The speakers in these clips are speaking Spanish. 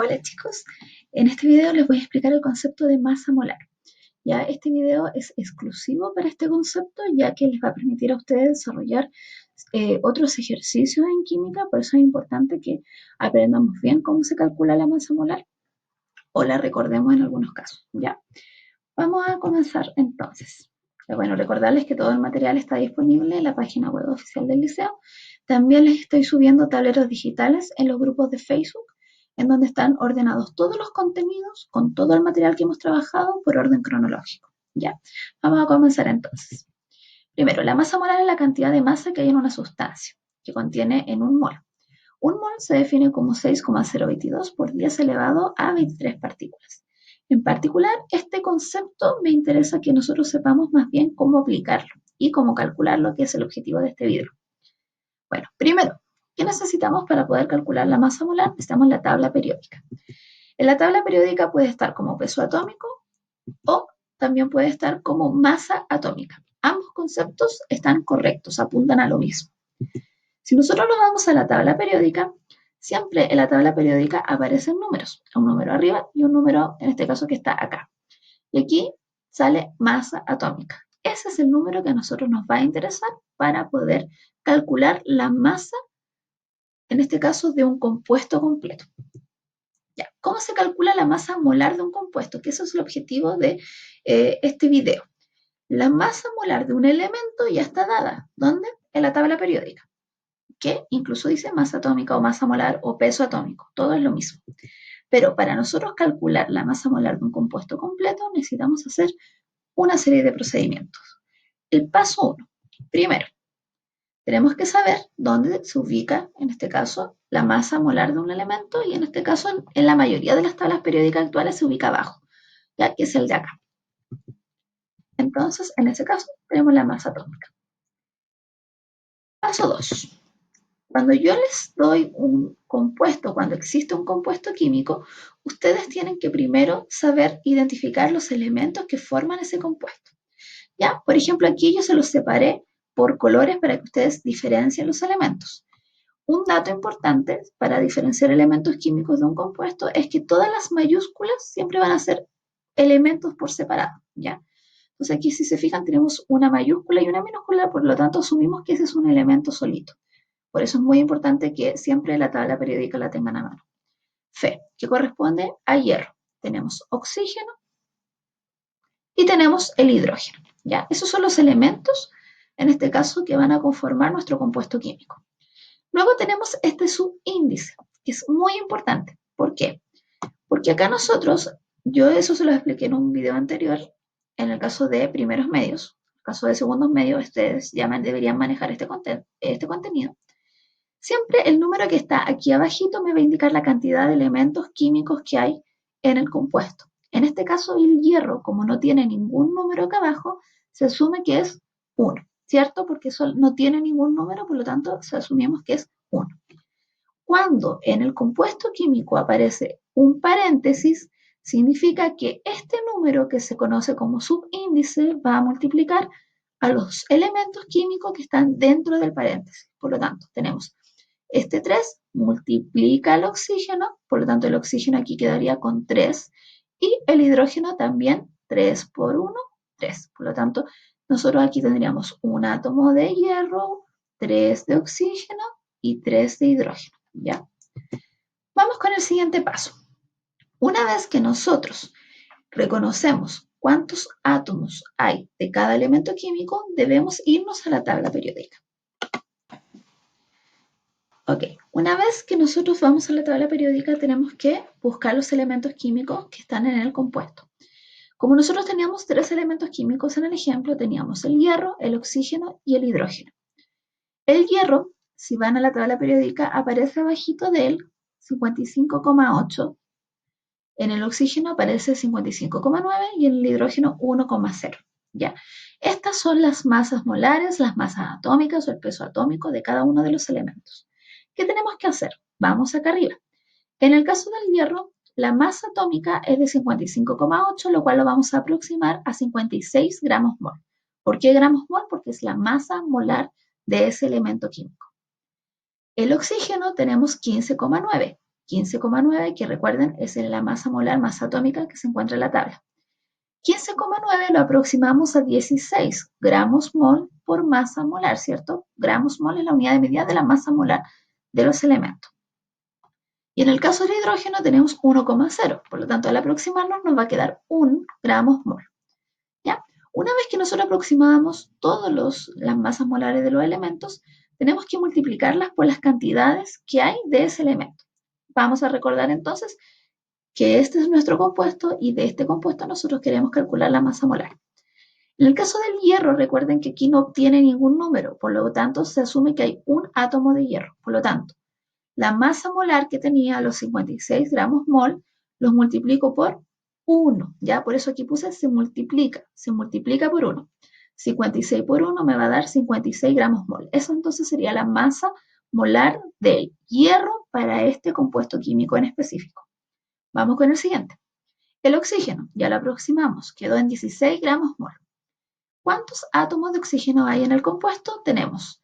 Hola chicos, en este video les voy a explicar el concepto de masa molar. Ya este video es exclusivo para este concepto, ya que les va a permitir a ustedes desarrollar otros ejercicios en química. Por eso es importante que aprendamos bien cómo se calcula la masa molar o la recordemos en algunos casos. Ya, vamos a comenzar entonces. Bueno, recordarles que todo el material está disponible en la página web oficial del liceo. También les estoy subiendo tableros digitales en los grupos de Facebook, en donde están ordenados todos los contenidos con todo el material que hemos trabajado por orden cronológico. Ya, vamos a comenzar entonces. Primero, la masa molar es la cantidad de masa que hay en una sustancia, que contiene en un mol. Un mol se define como 6,022 por 10 elevado a 23 partículas. En particular, este concepto me interesa que nosotros sepamos más bien cómo aplicarlo y cómo calcularlo, que es el objetivo de este video. Bueno, primero, ¿qué necesitamos para poder calcular la masa molar? Necesitamos la tabla periódica. En la tabla periódica puede estar como peso atómico o también puede estar como masa atómica. Ambos conceptos están correctos, apuntan a lo mismo. Si nosotros nos vamos a la tabla periódica, siempre en la tabla periódica aparecen números, un número arriba y un número, en este caso, que está acá. Y aquí sale masa atómica. Ese es el número que a nosotros nos va a interesar para poder calcular la masa, en este caso, de un compuesto completo. Ya, ¿cómo se calcula la masa molar de un compuesto? Que eso es el objetivo de este video. La masa molar de un elemento ya está dada. ¿Dónde? En la tabla periódica, que incluso dice masa atómica o masa molar o peso atómico. Todo es lo mismo. Pero para nosotros calcular la masa molar de un compuesto completo necesitamos hacer una serie de procedimientos. El paso 1. Primero, tenemos que saber dónde se ubica, en este caso, la masa molar de un elemento, y en este caso, en la mayoría de las tablas periódicas actuales se ubica abajo, ya que es el de acá. Entonces, en ese caso, tenemos la masa atómica. Paso 2. Cuando yo les doy un compuesto, cuando existe un compuesto químico, ustedes tienen que primero saber identificar los elementos que forman ese compuesto. ¿Ya? Por ejemplo, aquí yo se los separé por colores para que ustedes diferencien los elementos. Un dato importante para diferenciar elementos químicos de un compuesto es que todas las mayúsculas siempre van a ser elementos por separado, ¿ya? Entonces aquí, si se fijan, tenemos una mayúscula y una minúscula, por lo tanto asumimos que ese es un elemento solito. Por eso es muy importante que siempre la tabla periódica la tengan a mano. Fe, que corresponde a hierro. Tenemos oxígeno y tenemos el hidrógeno, ¿ya? Esos son los elementos, en este caso, que van a conformar nuestro compuesto químico. Luego tenemos este subíndice, que es muy importante. ¿Por qué? Porque acá nosotros, yo eso se lo expliqué en un video anterior, en el caso de primeros medios. En el caso de segundos medios, ustedes ya deberían manejar este contenido. Siempre el número que está aquí abajito me va a indicar la cantidad de elementos químicos que hay en el compuesto. En este caso, el hierro, como no tiene ningún número acá abajo, se asume que es 1, ¿cierto? Porque eso no tiene ningún número, por lo tanto, se asumimos que es 1. Cuando en el compuesto químico aparece un paréntesis, significa que este número, que se conoce como subíndice, va a multiplicar a los elementos químicos que están dentro del paréntesis. Por lo tanto, tenemos este 3 multiplica el oxígeno, por lo tanto el oxígeno aquí quedaría con 3, y el hidrógeno también, 3 por 1, 3. Por lo tanto, nosotros aquí tendríamos un átomo de hierro, 3 de oxígeno y 3 de hidrógeno, ¿ya? Vamos con el siguiente paso. Una vez que nosotros reconocemos cuántos átomos hay de cada elemento químico, debemos irnos a la tabla periódica. Ok, una vez que nosotros vamos a la tabla periódica, tenemos que buscar los elementos químicos que están en el compuesto. Como nosotros teníamos 3 elementos químicos en el ejemplo, teníamos el hierro, el oxígeno y el hidrógeno. El hierro, si van a la tabla periódica, aparece abajito de él 55,8. En el oxígeno aparece 55,9 y en el hidrógeno 1,0. ¿Ya? Estas son las masas molares, las masas atómicas o el peso atómico de cada uno de los elementos. ¿Qué tenemos que hacer? Vamos acá arriba. En el caso del hierro, la masa atómica es de 55,8, lo cual lo vamos a aproximar a 56 gramos mol. ¿Por qué gramos mol? Porque es la masa molar de ese elemento químico. El oxígeno tenemos 15,9. 15,9, que recuerden es la masa molar más atómica que se encuentra en la tabla. 15,9 lo aproximamos a 16 gramos mol por masa molar, ¿cierto? Gramos mol es la unidad de medida de la masa molar de los elementos. Y en el caso del hidrógeno tenemos 1,0, por lo tanto al aproximarnos nos va a quedar 1 gramos mol. ¿Ya? Una vez que nosotros aproximamos todas las masas molares de los elementos, tenemos que multiplicarlas por las cantidades que hay de ese elemento. Vamos a recordar entonces que este es nuestro compuesto y de este compuesto nosotros queremos calcular la masa molar. En el caso del hierro, recuerden que aquí no obtiene ningún número, por lo tanto se asume que hay un átomo de hierro. Por lo tanto, la masa molar que tenía los 56 gramos mol, los multiplico por 1, ¿ya? Por eso aquí puse se multiplica por 1. 56 por 1 me va a dar 56 gramos mol. Eso entonces sería la masa molar del hierro para este compuesto químico en específico. Vamos con el siguiente. El oxígeno, ya lo aproximamos, quedó en 16 gramos mol. ¿Cuántos átomos de oxígeno hay en el compuesto? Tenemos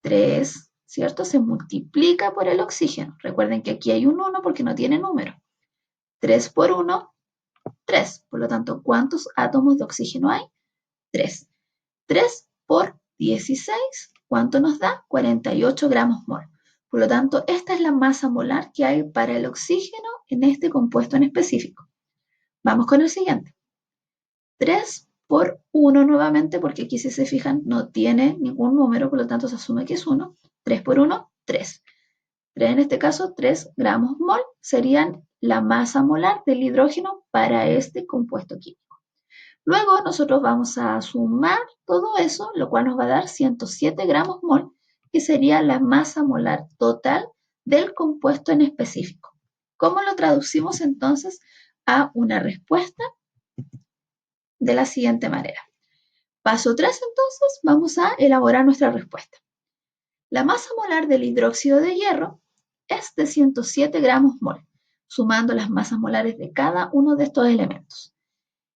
3, ¿cierto? Se multiplica por el oxígeno. Recuerden que aquí hay un 1 porque no tiene número. 3 por 1, 3. Por lo tanto, ¿cuántos átomos de oxígeno hay? 3. 3 por 16, ¿cuánto nos da? 48 gramos mol. Por lo tanto, esta es la masa molar que hay para el oxígeno en este compuesto en específico. Vamos con el siguiente. 3 por 1 nuevamente, porque aquí si se fijan no tiene ningún número, por lo tanto se asume que es 1. 3 por 1, 3. 3 en este caso, 3 gramos mol serían la masa molar del hidrógeno para este compuesto químico. Luego nosotros vamos a sumar todo eso, lo cual nos va a dar 107 gramos mol, que sería la masa molar total del compuesto en específico. ¿Cómo lo traducimos entonces a una respuesta? De la siguiente manera. Paso 3, entonces, vamos a elaborar nuestra respuesta. La masa molar del hidróxido de hierro es de 107 gramos mol, sumando las masas molares de cada uno de estos elementos.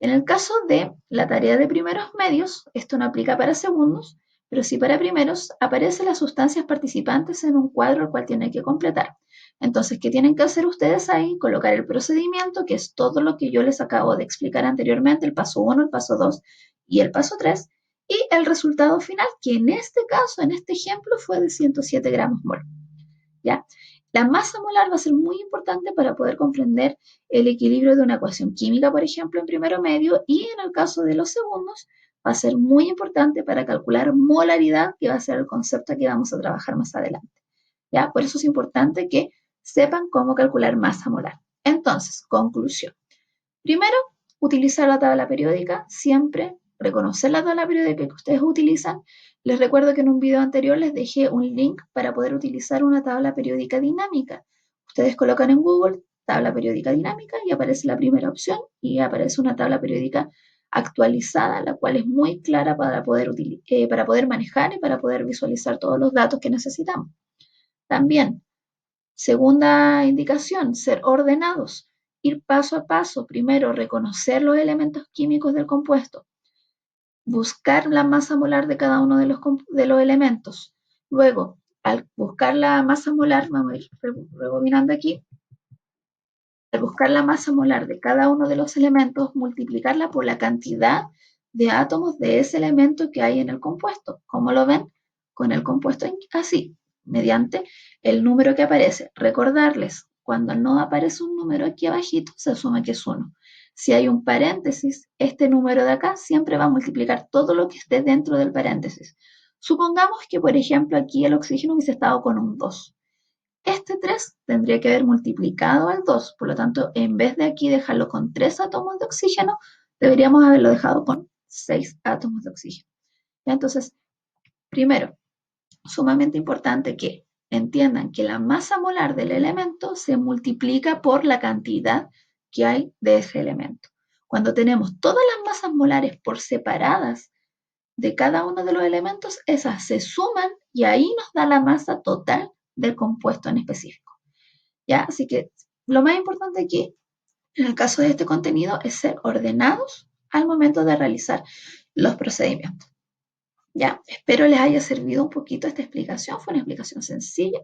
En el caso de la tarea de primeros medios, esto no aplica para segundos, pero sí para primeros, aparecen las sustancias participantes en un cuadro el cual tienen que completar. Entonces, ¿qué tienen que hacer ustedes ahí? Colocar el procedimiento, que es todo lo que yo les acabo de explicar anteriormente, el paso 1, el paso 2 y el paso 3, y el resultado final, que en este caso, en este ejemplo, fue de 107 gramos mol. ¿Ya? La masa molar va a ser muy importante para poder comprender el equilibrio de una ecuación química, por ejemplo, en primero medio, y en el caso de los segundos, va a ser muy importante para calcular molaridad, que va a ser el concepto que vamos a trabajar más adelante. ¿Ya? Por eso es importante que sepan cómo calcular masa molar. Entonces, conclusión. Primero, utilizar la tabla periódica, siempre reconocer la tabla periódica que ustedes utilizan. Les recuerdo que en un video anterior les dejé un link para poder utilizar una tabla periódica dinámica. Ustedes colocan en Google tabla periódica dinámica y aparece la primera opción y aparece una tabla periódica actualizada, la cual es muy clara para poder manejar y para poder visualizar todos los datos que necesitamos. También, segunda indicación, ser ordenados, ir paso a paso. Primero, reconocer los elementos químicos del compuesto, buscar la masa molar de cada uno de los elementos. Luego, al buscar la masa molar, vamos a ir rebobinando aquí, al buscar la masa molar de cada uno de los elementos, multiplicarla por la cantidad de átomos de ese elemento que hay en el compuesto. ¿Cómo lo ven? Con el compuesto así, mediante el número que aparece. Recordarles, cuando no aparece un número aquí abajito, se asume que es 1. Si hay un paréntesis, este número de acá siempre va a multiplicar todo lo que esté dentro del paréntesis. Supongamos que, por ejemplo, aquí el oxígeno hubiese estado con un 2. Este 3 tendría que haber multiplicado al 2, por lo tanto, en vez de aquí dejarlo con 3 átomos de oxígeno, deberíamos haberlo dejado con 6 átomos de oxígeno. ¿Ya? Entonces, primero, sumamente importante que entiendan que la masa molar del elemento se multiplica por la cantidad que hay de ese elemento. Cuando tenemos todas las masas molares por separadas de cada uno de los elementos, esas se suman y ahí nos da la masa total del compuesto en específico. ¿Ya? Así que lo más importante aquí, en el caso de este contenido, es ser ordenados al momento de realizar los procedimientos. Ya, espero les haya servido un poquito esta explicación. Fue una explicación sencilla.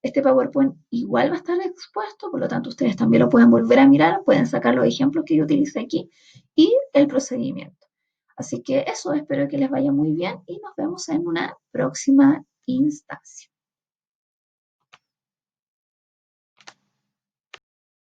Este PowerPoint igual va a estar expuesto, por lo tanto ustedes también lo pueden volver a mirar, pueden sacar los ejemplos que yo utilicé aquí y el procedimiento. Así que eso, espero que les vaya muy bien y nos vemos en una próxima instancia.